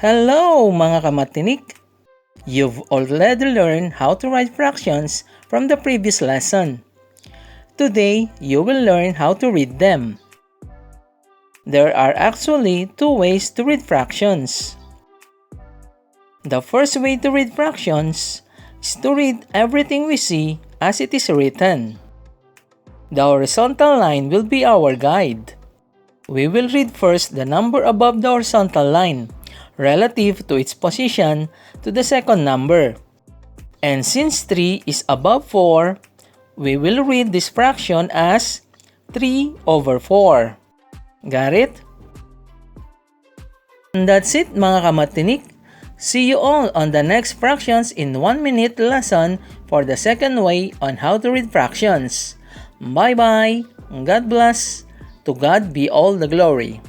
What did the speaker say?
Hello mga kamatinik! You've already learned how to write fractions from the previous lesson. Today, you will learn how to read them. There are actually two ways to read fractions. The first way to read fractions is to read everything we see as it is written. The horizontal line will be our guide. We will read first the number above the horizontal line relative to its position to the second number. And since 3 is above 4, we will read this fraction as 3/4. Got it? And that's it mga kamatinik. See you all on the next fractions in 1 minute lesson for the second way on how to read fractions. Bye bye! God bless! To God be all the glory!